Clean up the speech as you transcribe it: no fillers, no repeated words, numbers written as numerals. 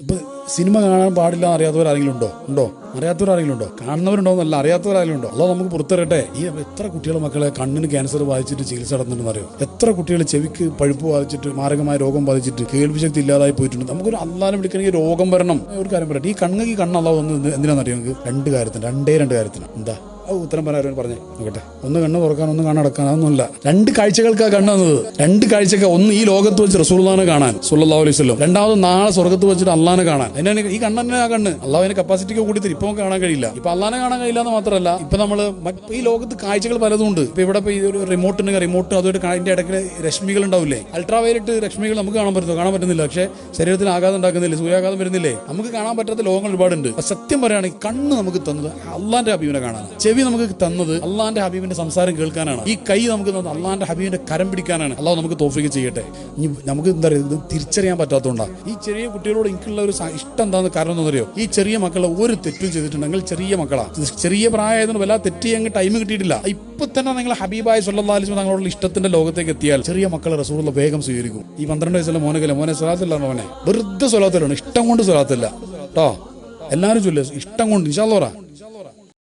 ഇപ്പൊ സിനിമ കാണാൻ പാടില്ല അറിയാത്തവരാരെങ്കിലും ഉണ്ടോ? അറിയാത്തവരാരെങ്കിലും ഉണ്ടോ? കാണുന്നവരുണ്ടോ എന്നല്ല, അറിയാത്തവരാരെങ്കിലും ഉണ്ടോ? അല്ലാതെ നമുക്ക് പുറത്തിറട്ടെ. ഈ എത്ര കുട്ടികളെ മക്കളെ കണ്ണിന് ക്യാൻസർ ബാധിച്ചിട്ട് ചികിത്സ നടത്തുന്നുണ്ടെന്ന് അറിയോ? എത്ര കുട്ടികൾ ചെവിക്ക് പഴുപ്പ് ബാധിച്ചിട്ട് മാരകമായ രോഗം ബാധിച്ചിട്ട് കേൾവി ശക്തി ഇല്ലാതായി പോയിട്ടുണ്ട്. നമുക്കൊരു അള്ളാനെ വിളിക്കണമെങ്കിൽ രോഗം വരണം. ഒരു കാര്യം പറയട്ടെ, ഈ കണ്ണുക്ക് കണ്ണല്ലാതെ വന്ന് എന്തിനാണെന്നറിയോ? നിങ്ങൾക്ക് രണ്ട് കാര്യത്തിന് എന്താ ഉത്തരം പറയാൻ പറഞ്ഞേ നോക്കട്ടെ. ഒന്ന് കണ്ണ് തുറക്കാൻ, ഒന്ന് കണ്ണടക്കാൻ, അതൊന്നുമില്ല. രണ്ട് കാഴ്ചകൾക്കാണ് കണ്ണ് തന്നത്. രണ്ട് കാഴ്ചക്ക്, ഒന്ന് ഈ ലോകത്ത് വെച്ച് റസൂലുള്ളാഹിനെ കാണാൻ സ്വല്ലല്ലാഹു അലൈഹി വസല്ലം, രണ്ടാമത് നാളെ സ്വർഗത്ത് വെച്ചിട്ട് അള്ളാനെ കാണാൻ. അതിനാണ് ഈ കണ്ണന്നെ ആ കണ്ണ്. അള്ളാഹുവിന്റെ കപ്പാസിറ്റിക്ക് കൂടി തരും. ഇപ്പൊ കാണാൻ കഴിയില്ല. ഇപ്പൊ അള്ളാനെ കാണാൻ കഴിയില്ല എന്ന് മാത്രമല്ല, ഇപ്പൊ നമ്മള് ഈ ലോകത്ത് കാഴ്ചകൾ പലതും ഉണ്ട്. ഇപ്പൊ ഇവിടെ ഈ ഒരു റിമോട്ട് അതുമായിട്ട് അതിന്റെ ഇടയ്ക്ക് രശ്മികൾ ഉണ്ടാവില്ലേ, അൾട്രാവയലറ്റ് രശ്മികൾ നമുക്ക് കാണാൻ പറ്റുന്നില്ല. പക്ഷേ ശരീരത്തിന് ആഘാതം ഉണ്ടാക്കുന്നില്ലേ, സൂര്യാഘാതം വരുന്നില്ലേ, നമുക്ക് കാണാൻ പറ്റാത്ത ലോകങ്ങൾ ഒരുപാടുണ്ട്. സത്യം പറയുകയാണെങ്കിൽ കണ്ണ് നമുക്ക് തന്നത് അള്ളാന്റെ ഹബീബിനെ കാണാനാണ്. ചെവി നമുക്ക് തന്നത് അള്ളാന്റെ ഹബീബിന്റെ സംസാരം കേൾക്കാനാണ്. ഈ കൈ നമുക്ക് തന്നത് അള്ളാന്റെ ഹബീബിന്റെ കരം പിടിക്കാനാണ്. അള്ളാഹു നമുക്ക് തൗഫീഖ് ചെയ്യട്ടെ. ഇനി നമുക്ക് എന്താ പറയുക, ഇത് തിരിച്ചറിയാൻ പറ്റാത്തതുകൊണ്ടാണ്. ഈ ചെറിയ കുട്ടികളോട് എനിക്കുള്ള ഒരു ഇഷ്ടം എന്താണെന്ന് കാരണം എന്താണെന്നറിയോ? ഈ ചെറിയ മക്കളെ ഒരു തെറ്റും ചെയ്തിട്ടുണ്ടെങ്കിൽ, ചെറിയ മക്കളാ, ചെറിയ പ്രായമായതുകൊണ്ട് വല്ല തെറ്റ് അങ്ങ് ടൈം കിട്ടിയിട്ടില്ല. ഇപ്പൊ തന്നെ നിങ്ങൾ ഹബീബായ സ്വല്ലല്ലാഹു അലൈഹി വസല്ലം തങ്ങളുടെ ഇഷ്ടത്തിന്റെ ലോകത്തേക്ക് എത്തിയാൽ ചെറിയ മക്കളെ റസൂലുള്ള വേഗം സ്വീകരിക്കും. ഈ 12 വയസ്സുള്ള മോനെ സ്വലാത്തില്ല, മോനെ വെറുതെ സ്വലാത്തിലാണ്, ഇഷ്ടം കൊണ്ട് സ്വലാത്തില്ല കേട്ടോ. എല്ലാവരും ചൊല്ലുക ഇഷ്ടം കൊണ്ട്. ഇൻഷാ അല്ലാഹ്.